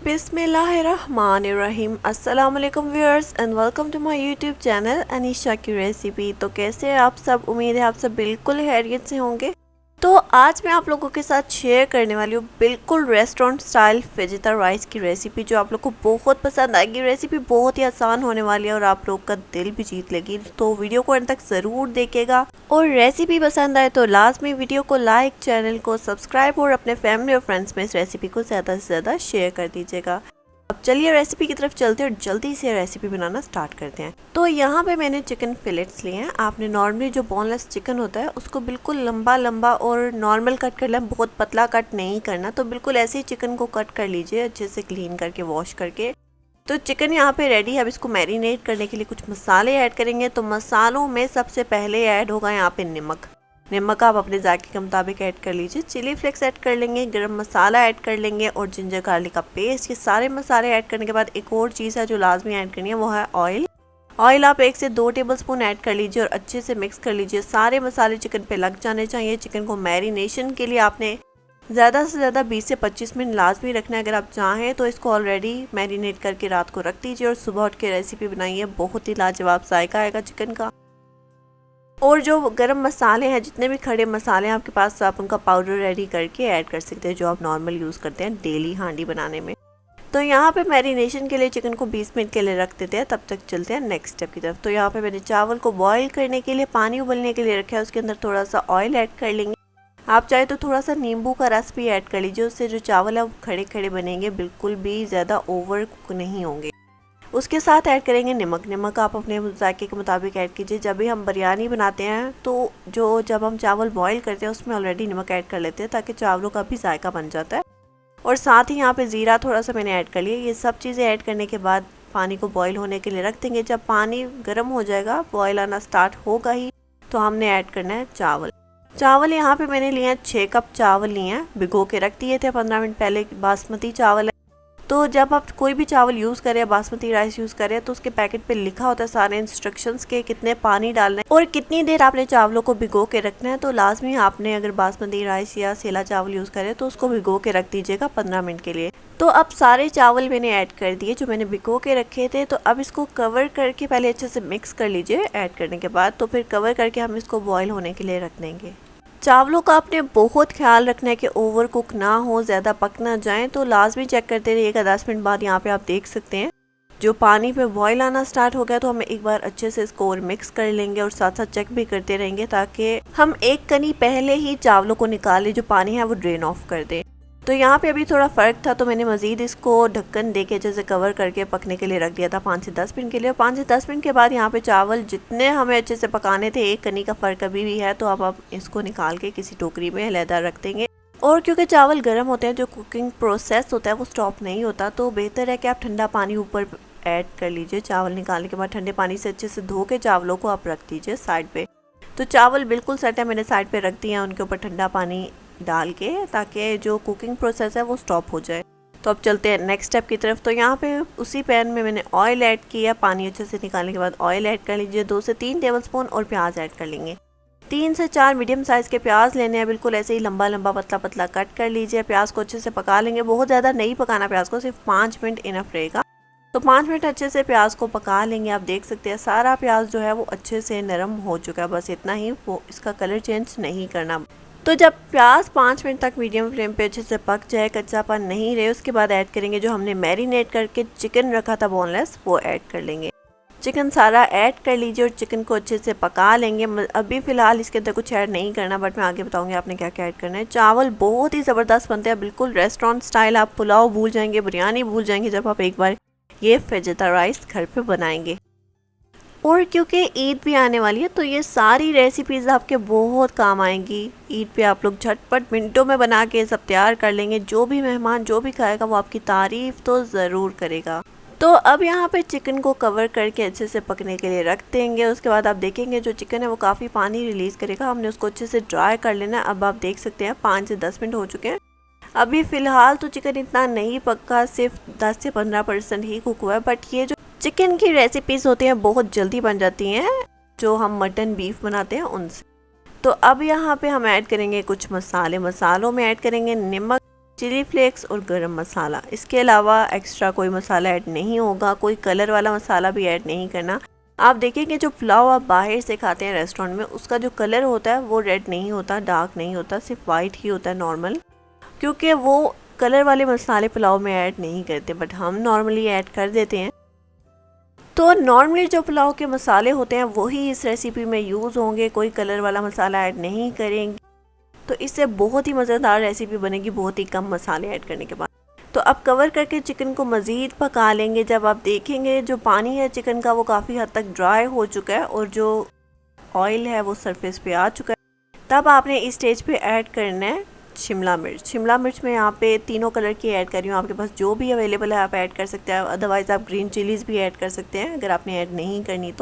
बिस्मिल्लाहिर्रहमानिर्रहीम। अस्सलाम वालेकुम viewers and welcome to my YouTube channel Anisha की रेसिपी। तो कैसे हैं आप सब? उम्मीद है आप सब बिल्कुल खैरियत से होंगे। तो आज मैं आप लोगों के साथ शेयर करने वाली हूँ बिल्कुल रेस्टोरेंट स्टाइल वेजिटा राइस की रेसिपी, जो आप लोग को बहुत पसंद आएगी। रेसिपी बहुत ही आसान होने वाली है और आप लोग का दिल भी जीत लेगी। तो वीडियो को अंत तक ज़रूर देखिएगा और रेसिपी पसंद आए तो लाजमी वीडियो को लाइक, चैनल को सब्सक्राइब और अपने फैमिली और फ्रेंड्स में इस रेसिपी को ज़्यादा से ज़्यादा शेयर कर दीजिएगा। अब चलिए रेसिपी की तरफ चलते हैं और जल्दी से रेसिपी बनाना स्टार्ट करते हैं। तो यहाँ पे मैंने चिकन फिलेट्स लिए हैं। आपने नॉर्मली जो बोनलेस चिकन होता है उसको बिल्कुल लंबा लंबा और नॉर्मल कट कर लें, बहुत पतला कट नहीं करना। तो बिल्कुल ऐसे ही चिकन को कट कर लीजिए, अच्छे से क्लीन करके वॉश करके। तो चिकन यहाँ पे रेडी है। अब इसको मैरिनेट करने के लिए कुछ मसाले ऐड करेंगे। तो मसालों में सबसे पहले ऐड होगा यहाँ पे नमक आप अपने जायके के मुताबिक ऐड कर लीजिए। चिली फ्लेक्स ऐड कर लेंगे, गरम मसाला ऐड कर लेंगे और जिंजर गार्लिक का पेस्ट। ये सारे मसाले ऐड करने के बाद एक और चीज़ है जो लाजमी ऐड करनी है, वो है ऑयल आप 1 से 2 टेबलस्पून ऐड कर लीजिए और अच्छे से मिक्स कर लीजिए। सारे मसाले चिकन पे लग जाने चाहिए। चिकन को मैरिनेशन के लिए आपने ज़्यादा से ज़्यादा 20 से 25 मिनट लाजमी रखना है। अगर आप चाहें तो इसको ऑलरेडी मैरिनेट करके रात को रख दीजिए और सुबह उठ के रेसिपी बनाइए। बहुत ही लाजवाब जायका आएगा चिकन का। और जो गरम मसाले हैं, जितने भी खड़े मसाले हैं आपके पास, आप उनका पाउडर रेडी करके ऐड कर सकते हैं, जो आप नॉर्मल यूज़ करते हैं डेली हांडी बनाने में। तो यहाँ पे मैरिनेशन के लिए चिकन को 20 मिनट के लिए रख देते हैं। तब तक चलते हैं नेक्स्ट स्टेप की तरफ। तो यहाँ पे मैंने चावल को बॉईल करने के लिए पानी उबलने के लिए रखा है। उसके अंदर थोड़ा सा ऑयल ऐड कर लेंगे। आप चाहे तो थोड़ा सा नींबू का रस भी ऐड कर लीजिए। उससे जो चावल है वो खड़े खड़े बनेंगे, बिल्कुल भी ज़्यादा ओवर कुक नहीं होंगे। उसके साथ ऐड करेंगे नमक आप अपने जायके के मुताबिक ऐड कीजिए। जब भी हम बिरयानी बनाते हैं तो जब हम चावल बॉईल करते हैं उसमें ऑलरेडी नमक ऐड कर लेते हैं, ताकि चावलों का भी जायका बन जाता है। और साथ ही यहाँ पे ज़ीरा थोड़ा सा मैंने ऐड कर लिया। ये सब चीज़ें ऐड करने के बाद पानी को बॉईल होने के लिए रख देंगे। जब पानी गर्म हो जाएगा, बॉईल आना स्टार्ट होगा ही, तो हमने ऐड करना है चावल यहाँ पे मैंने लिए हैं 6 कप चावल लिए हैं। भिगो के रख दिए थे 15 मिनट पहले। बासमती चावल है। तो जब आप कोई भी चावल यूज़ करें, बासमती राइस यूज़ करें, तो उसके पैकेट पे लिखा होता है सारे इंस्ट्रक्शंस के कितने पानी डालना है और कितनी देर आपने चावलों को भिगो के रखना है। तो लाजमी आपने अगर बासमती राइस या सेला चावल यूज़ करें तो उसको भिगो के रख दीजिएगा 15 मिनट के लिए। तो अब सारे चावल मैंने ऐड कर दिए जो मैंने भिगो के रखे थे। तो अब इसको कवर करके पहले अच्छे से मिक्स कर लीजिए। ऐड करने के बाद तो फिर कवर करके हम इसको बॉयल होने के लिए रख देंगे। चावलों का आपने बहुत ख्याल रखना है कि ओवर कुक ना हो, ज़्यादा पक ना जाएं। तो लाजमी चेक करते रहिएगा। 10 मिनट बाद यहाँ पे आप देख सकते हैं जो पानी पे बॉईल आना स्टार्ट हो गया। तो हम एक बार अच्छे से इसको और मिक्स कर लेंगे और साथ साथ चेक भी करते रहेंगे, ताकि हम एक कनी पहले ही चावलों को निकाले, जो पानी है वो ड्रेन ऑफ कर दें। तो यहाँ पे अभी थोड़ा फ़र्क था, तो मैंने मज़ीद इसको ढक्कन दे के जैसे कवर करके पकने के लिए रख दिया था 5 से 10 मिनट के लिए। 5 से 10 मिनट के बाद यहाँ पे चावल जितने हमें अच्छे से पकाने थे, एक कनी का फ़र्क अभी भी है, तो अब आप इसको निकाल के किसी टोकरी में अलहदा रख देंगे। और क्योंकि चावल गर्म होते हैं, जो कुकिंग प्रोसेस होता है वो स्टॉप नहीं होता, तो बेहतर है कि आप ठंडा पानी ऊपर ऐड कर लीजिए। चावल निकालने के बाद ठंडे पानी से अच्छे से धो के चावलों को आप रख दीजिए साइड पे। तो चावल बिल्कुल सेट है, मैंने साइड पे रख दिए हैं उनके ऊपर ठंडा पानी डाल के, ताकि जो कुकिंग प्रोसेस है वो स्टॉप हो जाए। तो अब चलते हैं नेक्स्ट स्टेप की तरफ। तो यहाँ पे उसी पैन में मैंने ऑयल ऐड किया। पानी अच्छे से निकालने के बाद ऑयल ऐड कर लीजिए 2 से 3 टेबलस्पून और प्याज ऐड कर लेंगे। 3 से 4 मीडियम साइज़ के प्याज लेने हैं। बिल्कुल ऐसे ही लंबा लंबा पतला पतला कट कर लीजिए। प्याज को अच्छे से पका लेंगे। बहुत ज़्यादा नहीं पकाना प्याज को, सिर्फ 5 मिनट इनफ रहेगा। तो 5 मिनट अच्छे से प्याज को पका लेंगे। आप देख सकते हैं सारा प्याज जो है वो अच्छे से नरम हो चुका है। बस इतना ही, वो इसका कलर चेंज नहीं करना। तो जब प्याज 5 मिनट तक मीडियम फ्लेम पे अच्छे से पक जाए, कच्चापन नहीं रहे, उसके बाद ऐड करेंगे जो हमने मैरिनेट करके चिकन रखा था बोनलेस, वो ऐड कर लेंगे। चिकन सारा ऐड कर लीजिए और चिकन को अच्छे से पका लेंगे। अभी फ़िलहाल इसके अंदर कुछ ऐड नहीं करना, बट मैं आगे बताऊंगी आपने क्या क्या ऐड करना है। चावल बहुत ही ज़बरदस्त बनते हैं, बिल्कुल रेस्टोरेंट स्टाइल। आप पुलाव भूल जाएंगे, बिरयानी भूल जाएंगे जब आप एक बार ये वेजिटा राइस घर पे बनाएंगे। और क्योंकि ईद भी आने वाली है, तो ये सारी रेसिपीज़ आपके बहुत काम आएंगी। ईद पे आप लोग झटपट मिनटों में बना के सब तैयार कर लेंगे। जो भी मेहमान जो भी खाएगा वो आपकी तारीफ़ तो ज़रूर करेगा। तो अब यहाँ पे चिकन को कवर करके अच्छे से पकने के लिए रख देंगे। उसके बाद आप देखेंगे जो चिकन है वो काफ़ी पानी रिलीज़ करेगा। हमने उसको अच्छे से ड्राई कर लेना। अब आप देख सकते हैं 5 से 10 मिनट हो चुके हैं। अभी फ़िलहाल तो चिकन इतना नहीं पका, सिर्फ 10 से 15% ही कुक हुआ है। बट ये जो चिकन की रेसिपीज़ होती हैं बहुत जल्दी बन जाती हैं, जो हम मटन बीफ बनाते हैं उनसे। तो अब यहाँ पे हम ऐड करेंगे कुछ मसालों में ऐड करेंगे नमक, चिली फ्लेक्स और गरम मसाला। इसके अलावा एक्स्ट्रा कोई मसाला ऐड नहीं होगा, कोई कलर वाला मसाला भी ऐड नहीं करना। आप देखेंगे जो पुलाव आप बाहर से खाते हैं रेस्टोरेंट में, उसका जो कलर होता है वो रेड नहीं होता, डार्क नहीं होता, सिर्फ वाइट ही होता है नॉर्मल, क्योंकि वो कलर वाले मसाले पुलाव में ऐड नहीं करते, बट हम नॉर्मली ऐड कर देते हैं। तो नॉर्मली जो पुलाव के मसाले होते हैं वही इस रेसिपी में यूज़ होंगे, कोई कलर वाला मसाला ऐड नहीं करेंगे। तो इससे बहुत ही मज़ेदार रेसिपी बनेगी बहुत ही कम मसाले ऐड करने के बाद। तो अब कवर करके चिकन को मज़ीद पका लेंगे। जब आप देखेंगे जो पानी है चिकन का वो काफ़ी हद तक ड्राई हो चुका है और जो ऑयल है वो सरफेस पे आ चुका है, तब आपने इस स्टेज पे ऐड करना है शिमला मिर्च। शिमला मिर्च में यहाँ पे तीनों कलर की ऐड कर रही हूँ, आपके पास जो भी अवेलेबल है आप ऐड कर सकते हैं, अदरवाइज़ आप ग्रीन चिलीज़ भी ऐड कर सकते हैं अगर आपने ऐड नहीं करनी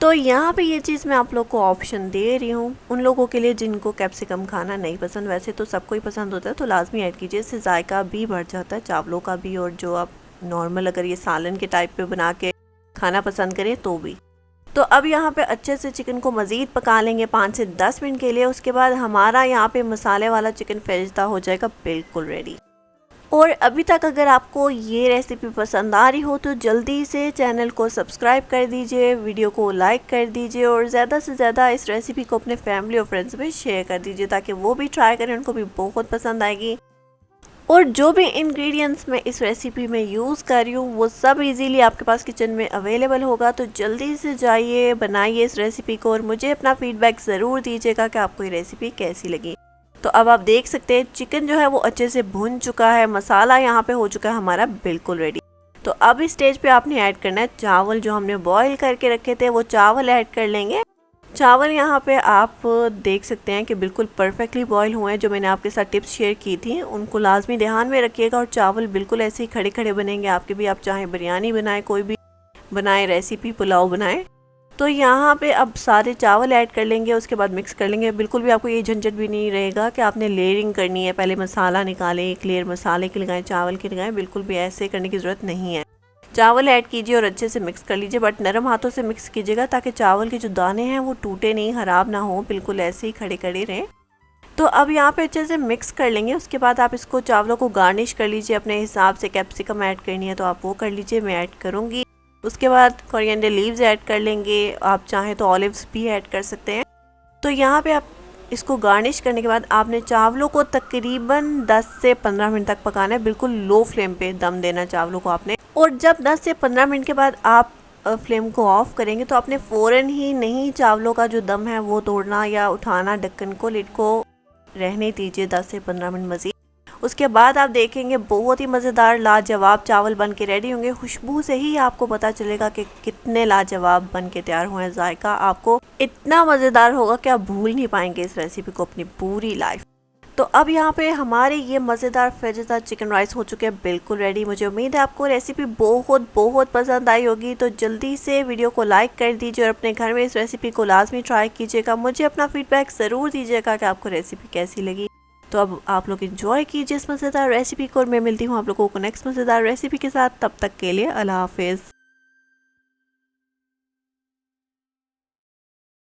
तो यहाँ पे ये चीज़ मैं आप लोग को ऑप्शन दे रही हूँ उन लोगों के लिए जिनको कैप्सिकम खाना नहीं पसंद। वैसे तो सबको ही पसंद होता है, तो लाजमी ऐड कीजिए, इससे जायका भी बढ़ जाता है चावलों का भी, और जो आप नॉर्मल अगर ये सालन के टाइप पे बना के खाना पसंद करें तो भी। तो अब यहाँ पे अच्छे से चिकन को मज़ीद पका लेंगे 5 से 10 मिनट के लिए। उसके बाद हमारा यहाँ पे मसाले वाला चिकन फेरिश्ता हो जाएगा बिल्कुल रेडी। और अभी तक अगर आपको ये रेसिपी पसंद आ रही हो तो जल्दी से चैनल को सब्सक्राइब कर दीजिए, वीडियो को लाइक कर दीजिए और ज़्यादा से ज़्यादा इस रेसिपी को अपने फैमिली और फ्रेंड्स में शेयर कर दीजिए ताकि वो भी ट्राई करें, उनको भी बहुत पसंद आएगी। और जो भी इंग्रेडिएंट्स मैं इस रेसिपी में यूज़ कर रही हूँ वो सब इजीली आपके पास किचन में अवेलेबल होगा। तो जल्दी से जाइए, बनाइए इस रेसिपी को और मुझे अपना फीडबैक ज़रूर दीजिएगा कि आपको ये रेसिपी कैसी लगी। तो अब आप देख सकते हैं चिकन जो है वो अच्छे से भुन चुका है, मसाला यहाँ पे हो चुका है हमारा बिल्कुल रेडी। तो अब इस स्टेज पे आपने ऐड करना है चावल जो हमने बॉईल करके रखे थे, वो चावल ऐड कर लेंगे। चावल यहाँ पे आप देख सकते हैं कि बिल्कुल परफेक्टली बॉईल हुए हैं। जो मैंने आपके साथ टिप्स शेयर की थी उनको लाजमी ध्यान में रखिएगा और चावल बिल्कुल ऐसे ही खड़े खड़े बनेंगे आपके भी। आप चाहे बिरयानी बनाएं, कोई भी बनाएं रेसिपी, पुलाव बनाएं। तो यहाँ पे अब सारे चावल ऐड कर लेंगे, उसके बाद मिक्स कर लेंगे। बिल्कुल भी आपको ये झंझट भी नहीं रहेगा कि आपने लेयरिंग करनी है, पहले मसाला निकालें, एक लेयर मसाले की लगाएं, चावल की लगाएं, बिल्कुल भी ऐसे करने की ज़रूरत नहीं है। चावल ऐड कीजिए और अच्छे से मिक्स कर लीजिए, बट नरम हाथों से मिक्स कीजिएगा ताकि चावल के जो दाने हैं वो टूटे नहीं, ख़राब ना हो, बिल्कुल ऐसे ही खड़े खड़े रहें। तो अब यहाँ पे अच्छे से मिक्स कर लेंगे। उसके बाद आप इसको चावलों को गार्निश कर लीजिए अपने हिसाब से। कैप्सिकम ऐड करनी है तो आप वो कर लीजिए, मैं ऐड करूँगी। उसके बाद कोरिएंडर लीव्स ऐड कर लेंगे, आप चाहें तो ऑलिव्स भी ऐड कर सकते हैं। तो यहाँ पे आप इसको गार्निश करने के बाद आपने चावलों को तकरीबन 10 से 15 मिनट तक पकाना है, बिल्कुल लो फ्लेम पे दम देना चावलों को आपने। और जब 10 से 15 मिनट के बाद आप फ्लेम को ऑफ करेंगे तो आपने फ़ौरन ही नहीं चावलों का जो दम है वो तोड़ना या उठाना, ढक्कन को, लिड को रहने दीजिए 10 से 15 मिनट मज़ीद। उसके बाद आप देखेंगे बहुत ही मज़ेदार लाजवाब चावल बन के रेडी होंगे। खुशबू से ही आपको पता चलेगा कि कितने लाजवाब बन के तैयार हुए हैं। जायका आपको इतना मज़ेदार होगा कि आप भूल नहीं पाएंगे इस रेसिपी को अपनी पूरी लाइफ। तो अब यहाँ पे हमारे ये मज़ेदार फेरिश्ता चिकन राइस हो चुके हैं बिल्कुल रेडी। मुझे उम्मीद है आपको रेसिपी बहुत बहुत पसंद आई होगी। तो जल्दी से वीडियो को लाइक कर दीजिए और अपने घर में इस रेसिपी को लाजमी ट्राई कीजिएगा। मुझे अपना फीडबैक ज़रूर दीजिएगा कि आपको रेसिपी कैसी लगी। तो अब आप लोग एंजॉय कीजिए इस मज़ेदार रेसिपी को और मैं मिलती हूँ आप लोगों को नेक्स्ट मज़ेदार रेसिपी के साथ। तब तक के लिए अल्लाह हाफिज़।